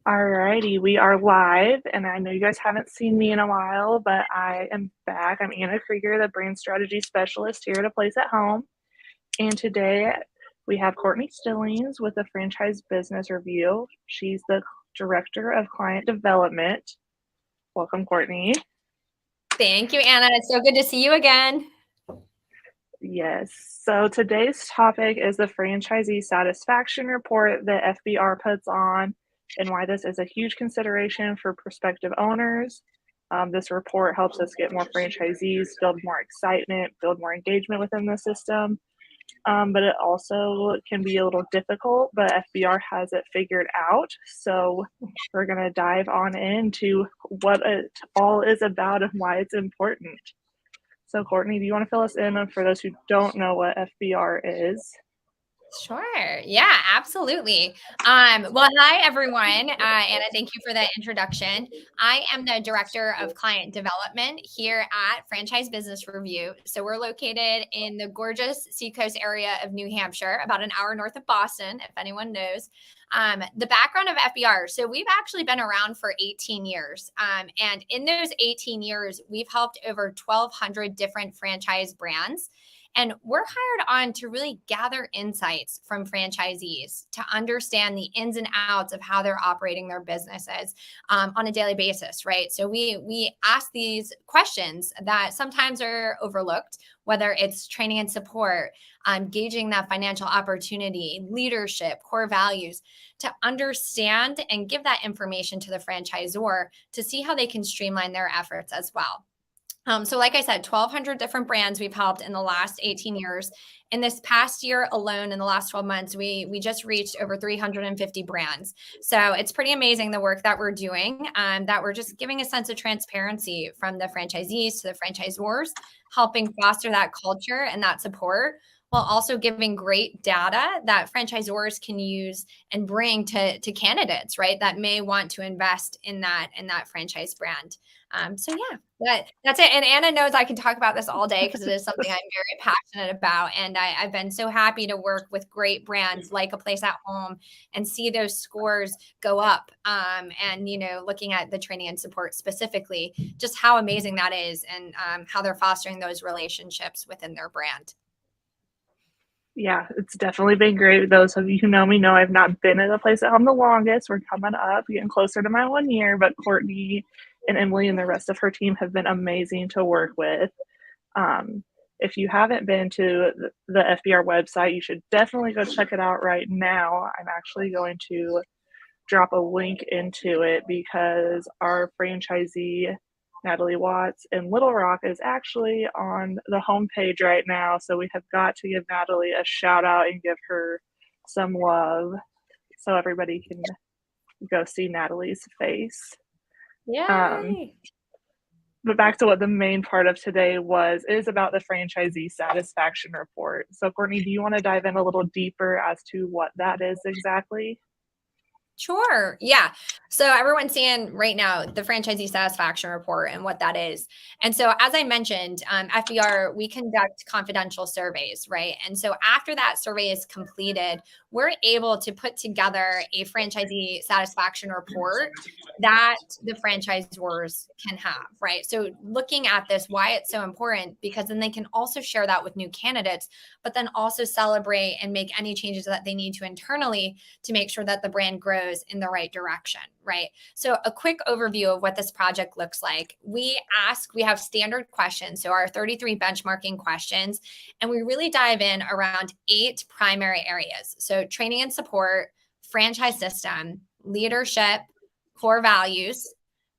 Alrighty, we are live, and I know you guys haven't seen me in a while, but I am back. I'm Anna Krieger, the brand strategy specialist here at A Place at Home. And today we have Courtney Stillings with the Franchise Business Review. She's the Director of Client Development. Welcome, Courtney. Thank you, Anna. It's so good to see you again. Yes. So today's topic is the Franchisee Satisfaction Report that FBR puts on and why this is a huge consideration for prospective owners. This report helps us get more franchisees, build more excitement, build more engagement within the system. But it also can be a little difficult, but FBR has it figured out. So we're going to dive on into what it all is about and why it's important. So Courtney, do you want to fill us in for those who don't know what FBR is? Sure. Yeah, absolutely. Well, hi, everyone. Anna, thank you for that introduction. I am the Director of Client Development here at Franchise Business Review. So we're located in the gorgeous Seacoast area of New Hampshire, about an hour north of Boston, if anyone knows. The background of FBR. So we've actually been around for 18 years. And in those 18 years, we've helped over 1,200 different franchise brands. And we're hired on to really gather insights from franchisees to understand the ins and outs of how they're operating their businesses on a daily basis, right? So we ask these questions that sometimes are overlooked, whether it's training and support, gauging that financial opportunity, leadership, core values, to understand and give that information to the franchisor to see how they can streamline their efforts as well. So like I said, 1,200 different brands we've helped in the last 18 years. In this past year alone, in the last 12 months, we just reached over 350 brands. So it's pretty amazing the work that we're doing, that we're just giving a sense of transparency from the franchisees to the franchisors, helping foster that culture and that support, while also giving great data that franchisors can use and bring to candidates, right, that may want to invest in that franchise brand. So yeah, that's it. And Anna knows I can talk about this all day because it is something I'm very passionate about. And I've been so happy to work with great brands like A Place at Home and see those scores go up. And, looking at the training and support specifically, just how amazing that is and how they're fostering those relationships within their brand. Yeah, it's definitely been great. Those of you who know me know I've not been at A Place at Home the longest. We're coming up, getting closer to my 1 year, but Courtney and Emily and the rest of her team have been amazing to work with. If you haven't been to the FBR website, you should definitely go check it out right now. I'm actually going to drop a link into it because our franchisee Natalie Watts in Little Rock is actually on the homepage right now. So we have got to give Natalie a shout out and give her some love so everybody can go see Natalie's face. Yay! But back to what the main part of today is about the franchisee satisfaction report. So Courtney, do you want to dive in a little deeper as to what that is exactly? Sure. Yeah. So everyone's seeing right now the franchisee satisfaction report and what that is. And so, as I mentioned, FBR, we conduct confidential surveys, right? And so after that survey is completed, we're able to put together a franchisee satisfaction report that the franchisors can have, right? So looking at this, why it's so important, because then they can also share that with new candidates, but then also celebrate and make any changes that they need to internally to make sure that the brand grows in the right direction, right? So a quick overview of what this project looks like. We have standard questions, so our 33 benchmarking questions, and we really dive in around 8 primary areas. So training and support, franchise system, leadership, core values,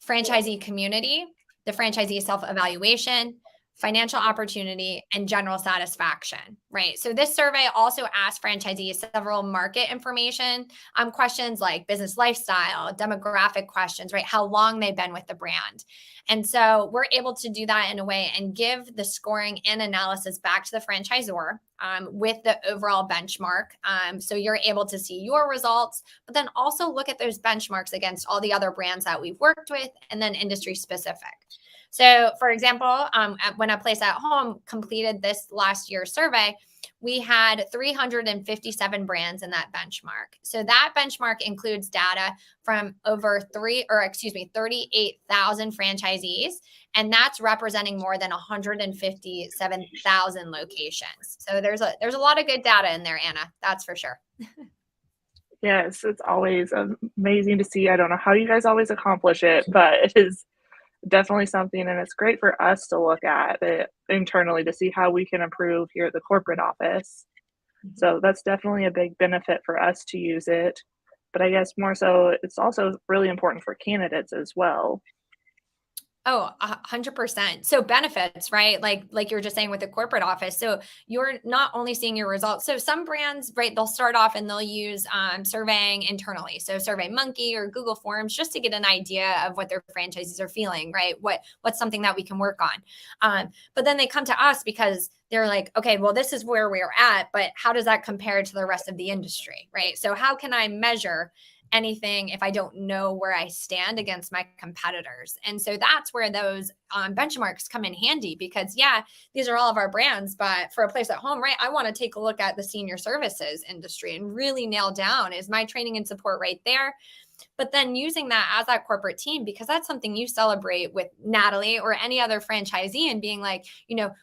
franchisee community, the franchisee self-evaluation, financial opportunity, and general satisfaction, right? So this survey also asks franchisees several market information questions like business lifestyle, demographic questions, right? How long they've been with the brand. And so we're able to do that in a way and give the scoring and analysis back to the franchisor with the overall benchmark. So you're able to see your results, but then also look at those benchmarks against all the other brands that we've worked with and then industry specific. So for example, when A Place at Home completed this last year's survey, we had 357 brands in that benchmark. So that benchmark includes data from over 38,000 franchisees. And that's representing more than 157,000 locations. So there's a lot of good data in there, Anna. That's for sure. Yes, it's always amazing to see. I don't know how you guys always accomplish it, but it is definitely something, and it's great for us to look at it internally to see how we can improve here at the corporate office. So that's definitely a big benefit for us to use it. But I guess more so, it's also really important for candidates as well. Oh, 100%. So benefits, right? Like you were just saying with the corporate office. So you're not only seeing your results. So some brands, right, they'll start off and they'll use surveying internally. So SurveyMonkey or Google Forms just to get an idea of what their franchisees are feeling, right? What's something that we can work on. But then they come to us because they're like, okay, well, this is where we're at, but how does that compare to the rest of the industry, right? So how can I measure anything if I don't know where I stand against my competitors? And so that's where those benchmarks come in handy, because these are all of our brands, but for a place at home, right, I want to take a look at the senior services industry and really nail down, is my training and support right there? But then using that as that corporate team, because that's something you celebrate with Natalie or any other franchisee, and being like,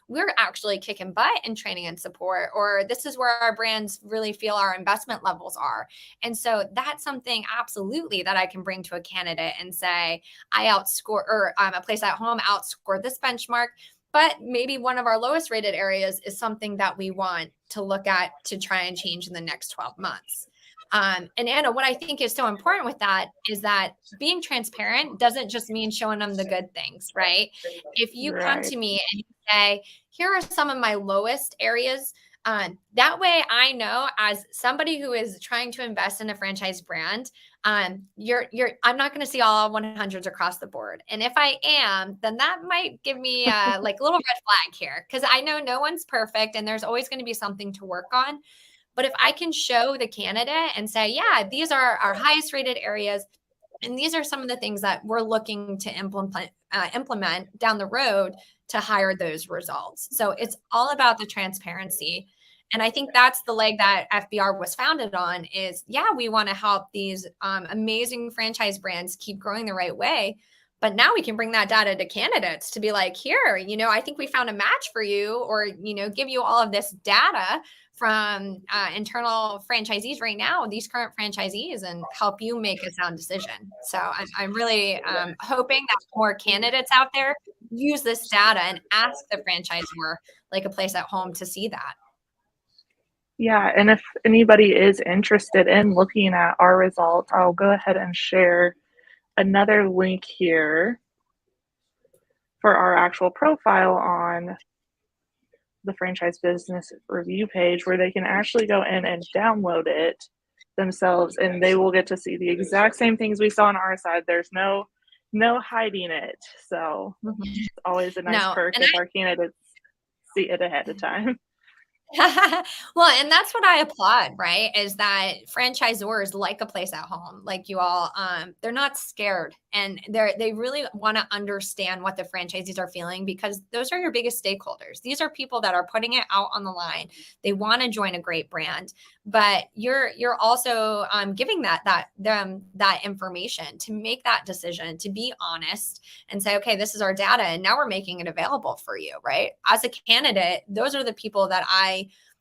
we're actually kicking butt in training and support, or this is where our brands really feel our investment levels are. And so that's something absolutely that I can bring to a candidate and say, I outscore, or a place at home outscored this benchmark. But maybe one of our lowest rated areas is something that we want to look at to try and change in the next 12 months. And Anna, what I think is so important with that is that being transparent doesn't just mean showing them the good things, right? If you come Right. to me and you say, here are some of my lowest areas, that way I know, as somebody who is trying to invest in a franchise brand, I'm not going to see all 100s across the board. And if I am, then that might give me like a little red flag here, because I know no one's perfect and there's always going to be something to work on. But if I can show the candidate and say, these are our highest rated areas, and these are some of the things that we're looking to implement down the road to hire those results. So it's all about the transparency. And I think that's the leg that FBR was founded on is, we want to help these amazing franchise brands keep growing the right way. But now we can bring that data to candidates to be like, here, I think we found a match for you, or, give you all of this data from internal franchisees right now, these current franchisees, and help you make a sound decision. So I'm really hoping that more candidates out there use this data and ask the franchisor, like a place at home, to see that. Yeah, and if anybody is interested in looking at our results, I'll go ahead and share another link here for our actual profile on the Franchise Business Review page, where they can actually go in and download it themselves, and they will get to see the exact same things we saw on our side. There's no hiding it. So it's always a nice perk if our candidates see it ahead of time. Well, and that's what I applaud, right? Is that franchisors like a place at home, like you all, they're not scared, and they really want to understand what the franchisees are feeling, because those are your biggest stakeholders. These are people that are putting it out on the line. They want to join a great brand, but you're also giving that information to make that decision, to be honest and say, okay, this is our data, and now we're making it available for you, right? As a candidate, those are the people that I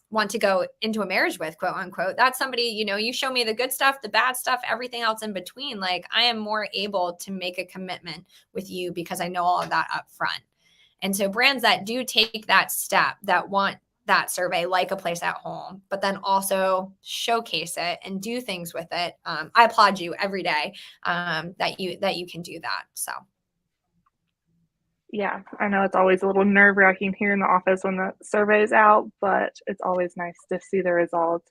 want to go into a marriage with, quote unquote. That's somebody, you show me the good stuff, the bad stuff, everything else in between. Like, I am more able to make a commitment with you because I know all of that up front. And so brands that do take that step, that want that survey like a place at home, but then also showcase it and do things with it, I applaud you every day that you can do that. So. Yeah, I know it's always a little nerve-wracking here in the office when the survey is out, but it's always nice to see the results.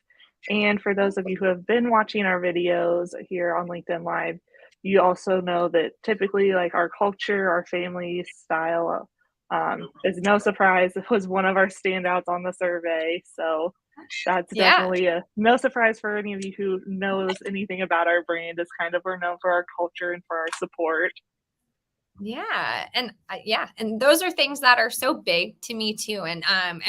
And for those of you who have been watching our videos here on LinkedIn Live, you also know that typically, like, our culture, our family style is no surprise. It was one of our standouts on the survey. So that's definitely no surprise for any of you who knows anything about our brand. Is kind of, we're known for our culture and for our support. Yeah. And yeah. And those are things that are so big to me too. And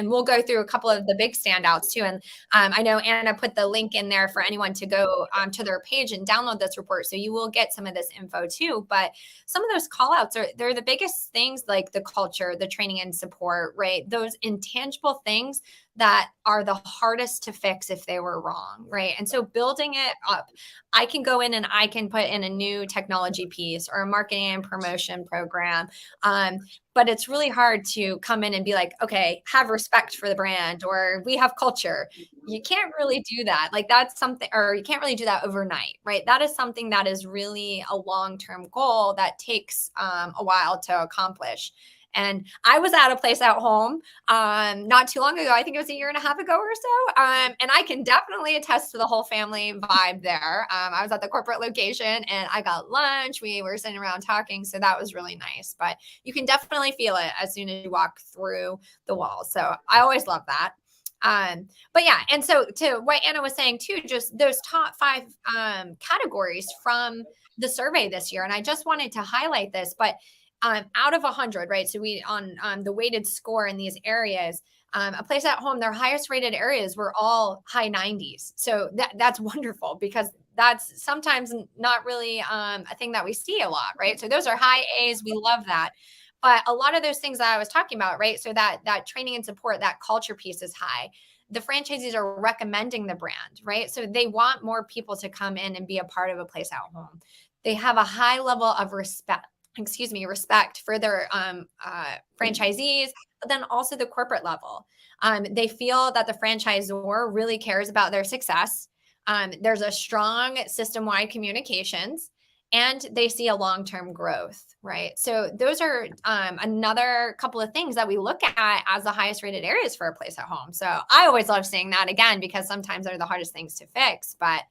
we'll go through a couple of the big standouts too. And I know Anna put the link in there for anyone to go to their page and download this report. So you will get some of this info too. But some of those call outs they're the biggest things, like the culture, the training and support, right? Those intangible things that are the hardest to fix if they were wrong, right? And so building it up, I can go in and I can put in a new technology piece or a marketing and promotion program. But it's really hard to come in and be like, okay, have respect for the brand, or we have culture. You can't really do that. Like that's something, or you can't really do that overnight, right? That is something that is really a long-term goal that takes a while to accomplish. And I was at a place at home not too long ago. I think it was a year and a half ago or so. And I can definitely attest to the whole family vibe there. I was at the corporate location and I got lunch. We were sitting around talking. So that was really nice. But you can definitely feel it as soon as you walk through the walls. So I always love that. But yeah, and so to what Anna was saying too, just those top 5 categories from the survey this year. And I just wanted to highlight this, but out of 100, right? So we on the weighted score in these areas, a place at home, their highest rated areas were all high 90s. So that's wonderful, because that's sometimes not really a thing that we see a lot, right? So those are high A's. We love that. But a lot of those things that I was talking about, right? So that training and support, that culture piece is high. The franchisees are recommending the brand, right? So they want more people to come in and be a part of a place at home. They have a high level of respect for their franchisees, but then also the corporate level. They feel that the franchisor really cares about their success. There's a strong system-wide communications, and they see a long-term growth, right? So those are another couple of things that we look at as the highest rated areas for a place at home. So I always love seeing that, again, because sometimes they're the hardest things to fix, but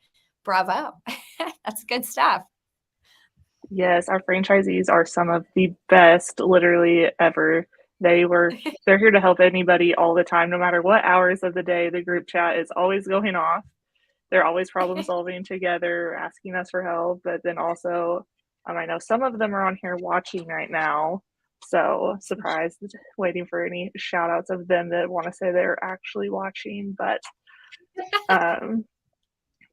bravo. That's good stuff. Yes, our franchisees are some of the best literally ever. They're here to help anybody all the time, no matter what hours of the day. The group chat is always going off. They're always problem solving together, asking us for help. But then also, I know some of them are on here watching right now. So surprised, waiting for any shout outs of them that want to say they're actually watching. But um,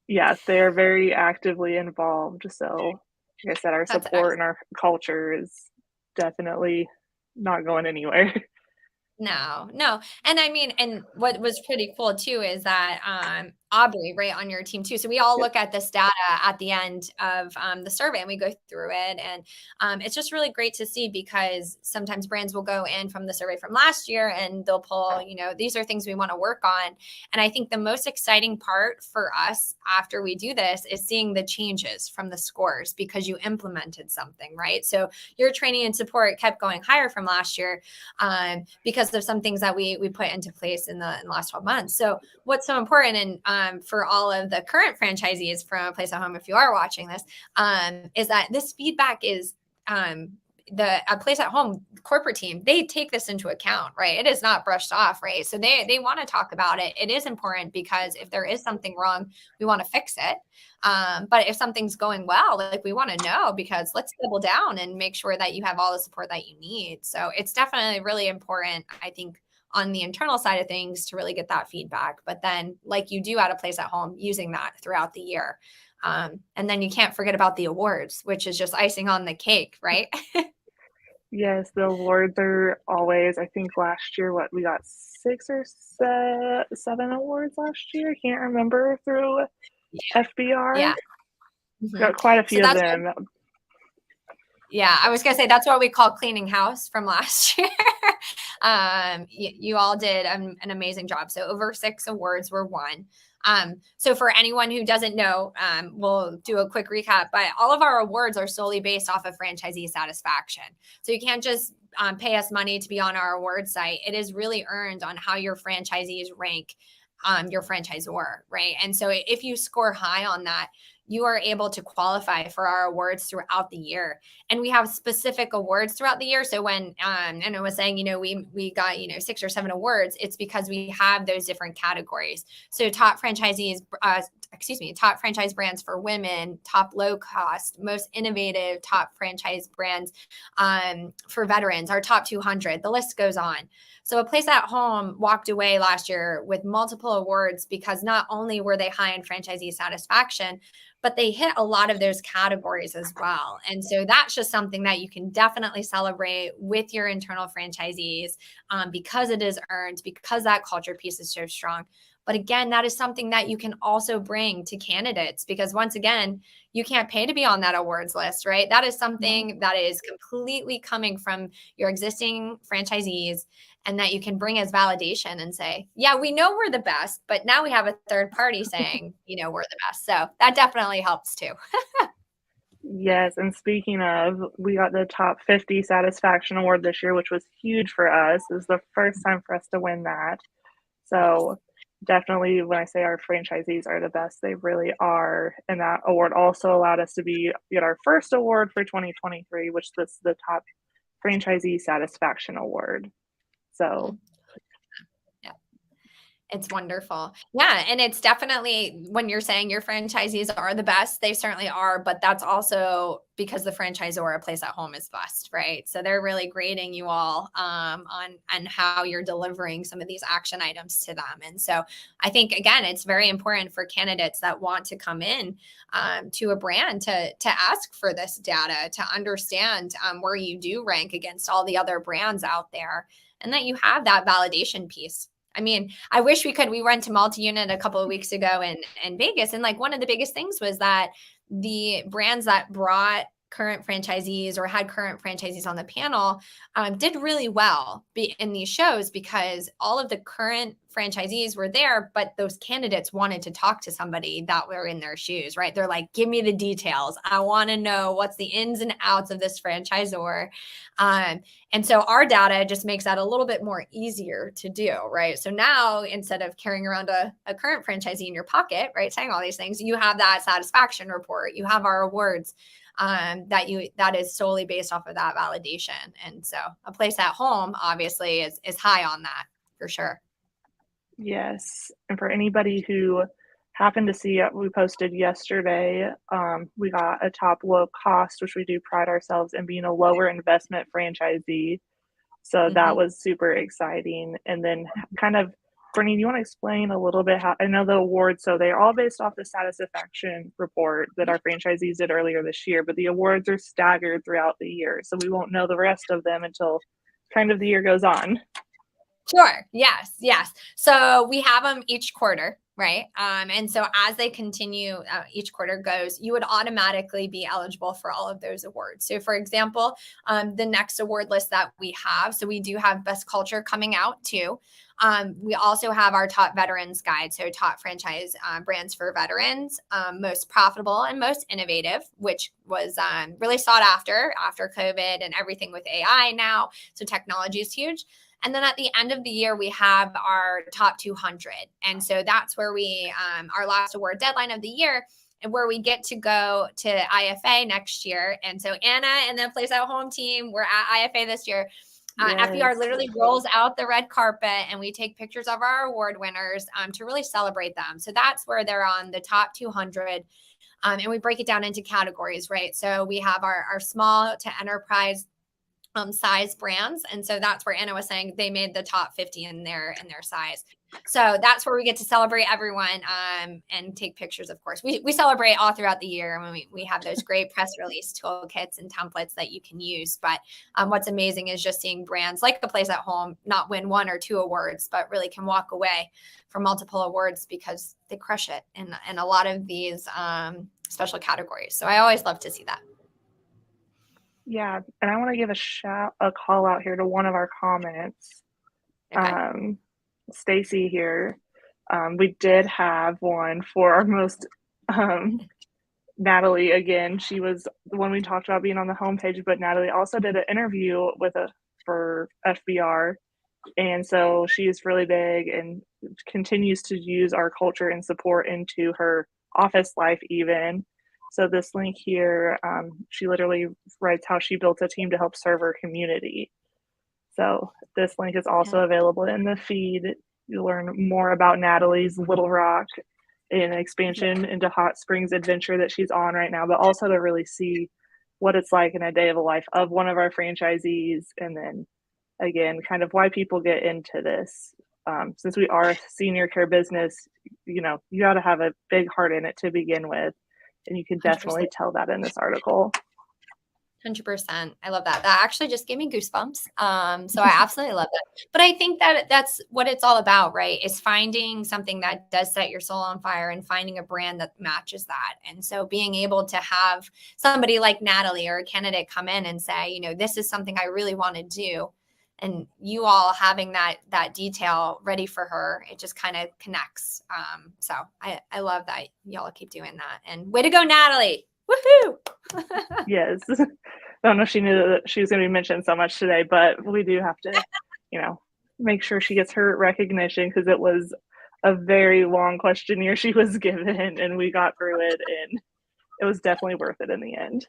yeah, they're very actively involved. So, like I said, our That's support and our culture is definitely not going anywhere. No. And I mean, and what was pretty cool too is that Aubrey, right, on your team too. So we all Yep. look at this data at the end of the survey and we go through it. And it's just really great to see, because sometimes brands will go in from the survey from last year and they'll pull, these are things we want to work on. And I think the most exciting part for us after we do this is seeing the changes from the scores, because you implemented something, right? So your training and support kept going higher from last year because of some things that we put into place in the last 12 months. So what's so important, and for all of the current franchisees from a place at home, if you are watching this, is that this feedback is a place at home corporate team, they take this into account, right? It is not brushed off, right? So they want to talk about it. It is important, because if there is something wrong, we want to fix it. But if something's going well, like, we want to know, because let's double down and make sure that you have all the support that you need. So it's definitely really important, I think, on the internal side of things, to really get that feedback. But then, like you do at a place at home, using that throughout the year. And then you can't forget about the awards, which is just icing on the cake, right? Yes, the awards are always, I think last year, we got 6 or 7 awards last year. I can't remember, through FBR. Yeah. Mm-hmm. Got quite a So few of that's them. Yeah, I was gonna say that's what we call cleaning house from last year. You all did an amazing job. So over 6 awards were won. So for anyone who doesn't know, we'll do a quick recap. But all of our awards are solely based off of franchisee satisfaction. So you can't just pay us money to be on our award site. It is really earned on how your franchisees rank your franchisor, right? And so if you score high on that, you are able to qualify for our awards throughout the year. And we have specific awards throughout the year. So when and I was saying, we got 6 or 7 awards, it's because we have those different categories. So top franchise brands for women, top low cost, most innovative, top franchise brands for veterans, our top 200. The list goes on. So A Place at Home walked away last year with multiple awards because not only were they high in franchisee satisfaction, but they hit a lot of those categories as well. And so that's just something that you can definitely celebrate with your internal franchisees because it is earned, because that culture piece is so strong. But again, that is something that you can also bring to candidates because once again, you can't pay to be on that awards list, right? That is something that is completely coming from your existing franchisees and that you can bring as validation and say, yeah, we know we're the best, but now we have a third party saying, we're the best. So that definitely helps too. Yes, and speaking of, we got the top 50 satisfaction award this year, which was huge for us. It was the first time for us to win that. So definitely when I say our franchisees are the best, they really are. And that award also allowed us to get our first award for 2023, which was the top franchisee satisfaction award. So it's wonderful. Yeah. And it's definitely when you're saying your franchisees are the best, they certainly are. But that's also because the franchisor A Place at Home is blessed, right? So they're really grading you all on how you're delivering some of these action items to them. And so I think, again, it's very important for candidates that want to come in to a brand to ask for this data, to understand where you do rank against all the other brands out there, and that you have that validation piece. I mean, I wish we went to multi-unit a couple of weeks ago in Vegas. And like one of the biggest things was that the brands that brought current franchisees or had current franchisees on the panel did really well in these shows because all of the current franchisees were there, but those candidates wanted to talk to somebody that were in their shoes, right? They're like, give me the details. I want to know what's the ins and outs of this franchisor. And so our data just makes that a little bit more easier to do, right? So now instead of carrying around a current franchisee in your pocket, right, saying all these things, you have that satisfaction report, you have our awards that is solely based off of that validation. And so A Place at Home obviously is high on that for sure. Yes. And for anybody who happened to see it, we posted yesterday, we got a top low cost, which we do pride ourselves in being a lower investment franchisee. So that was super exciting. And then kind of, Courtney, do you want to explain a little bit how, I know the awards, so they're all based off the satisfaction report that our franchisees did earlier this year, but the awards are staggered throughout the year. So we won't know the rest of them until kind of the year goes on. Sure. Yes. So we have them each quarter, right? And so as they continue, each quarter goes, you would automatically be eligible for all of those awards. So for example, the next award list that we have, so we do have Best Culture coming out too. We also have our top veterans guide. So top franchise brands for veterans, most profitable and most innovative, which was really sought after COVID and everything with AI now. So technology is huge. And then at the end of the year, we have our top 200. And so that's where our last award deadline of the year, and where we get to go to IFA next year. And so Anna and the Place at Home team, we're at IFA this year. Yes. FBR literally rolls out the red carpet and we take pictures of our award winners to really celebrate them. So that's where they're on the top 200. And we break it down into categories, right? So we have our small to enterprise size brands. And so that's where Anna was saying they made the top 50 in their size. So that's where we get to celebrate everyone and take pictures, of course. We celebrate all throughout the year when we have those great press release toolkits and templates that you can use. But what's amazing is just seeing brands like A Place at Home not win 1 or 2 awards, but really can walk away from multiple awards because they crush it in a lot of these special categories. So I always love to see that. Yeah, and I want to give a call out here to one of our comments. Okay. Stacy here. We did have one for our most Natalie again. She was the one we talked about being on the homepage, but Natalie also did an interview for FBR, and so she is really big and continues to use our culture and support into her office life even. So this link here, she literally writes how she built a team to help serve her community. So this link is also available in the feed. You'll learn more about Natalie's Little Rock, an expansion into Hot Springs adventure that she's on right now, but also to really see what it's like in a day of a life of one of our franchisees. And then again, kind of why people get into this. Since we are a senior care business, you got to have a big heart in it to begin with. And you can definitely 100%. tell that in this article. 100%. I love that. That actually just gave me goosebumps. So I absolutely love that. But I think that that's what it's all about, right? Is finding something that does set your soul on fire and finding a brand that matches that. And so being able to have somebody like Natalie or a candidate come in and say, this is something I really want to do. And you all having that detail ready for her, it just kind of connects. So I love that y'all keep doing that. And way to go, Natalie. Woohoo! Yes. I don't know if she knew that she was going to be mentioned so much today, but we do have to, make sure she gets her recognition because it was a very long questionnaire she was given and we got through it and it was definitely worth it in the end.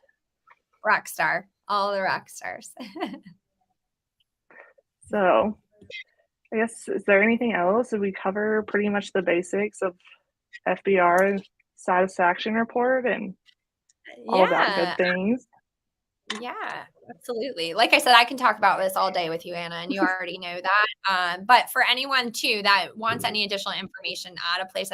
Rock star. All the rock stars. So I guess, is there anything else? Did we cover pretty much the basics of FBR satisfaction report and all that good things? Yeah, absolutely. Like I said, I can talk about this all day with you, Anna, and you already know that. But for anyone too that wants any additional information about a place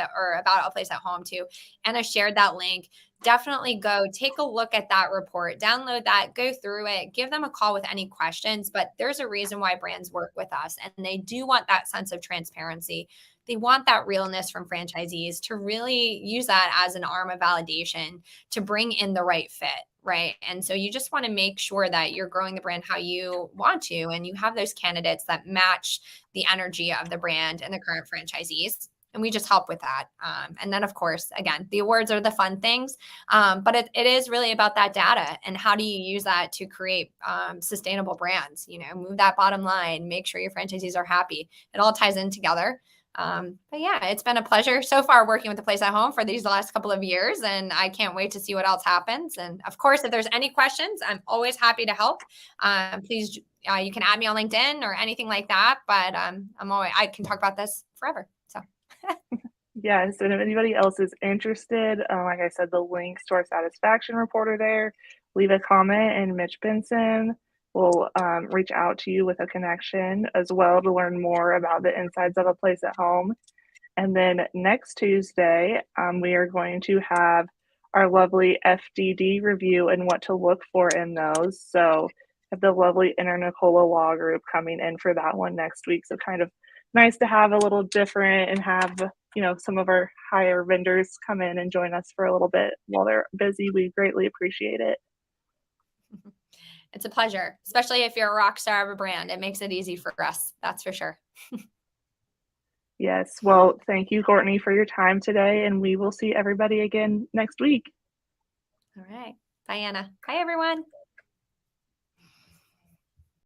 at home too, Anna shared that link. Definitely go take a look at that report, download that, go through it, give them a call with any questions. But there's a reason why brands work with us, and they do want that sense of transparency. They want that realness from franchisees to really use that as an arm of validation to bring in the right fit. Right. And so you just want to make sure that you're growing the brand how you want to, and you have those candidates that match the energy of the brand and the current franchisees. And we just help with that. And then, of course, again, the awards are the fun things, but it is really about that data and how do you use that to create sustainable brands, move that bottom line, make sure your franchisees are happy. It all ties in together. But yeah, it's been a pleasure so far working with the Place at Home for these last couple of years, and I can't wait to see what else happens. And of course, if there's any questions, I'm always happy to help. Please, you can add me on LinkedIn or anything like that. But I can talk about this forever. So. Yes, and if anybody else is interested, like I said, the links to our satisfaction report are there. Leave a comment, and Mitch Benson will reach out to you with a connection as well to learn more about the insides of a place at home. And then next Tuesday, we are going to have our lovely FDD review and what to look for in those. So have the lovely Inner Nicola Law Group coming in for that one next week. So kind of nice to have a little different and have some of our higher vendors come in and join us for a little bit while they're busy. We greatly appreciate it. It's a pleasure, especially if you're a rock star of a brand. It makes it easy for us. That's for sure. Yes. Well, thank you, Courtney, for your time today, and we will see everybody again next week. All right. Bye, Anna. Bye, everyone.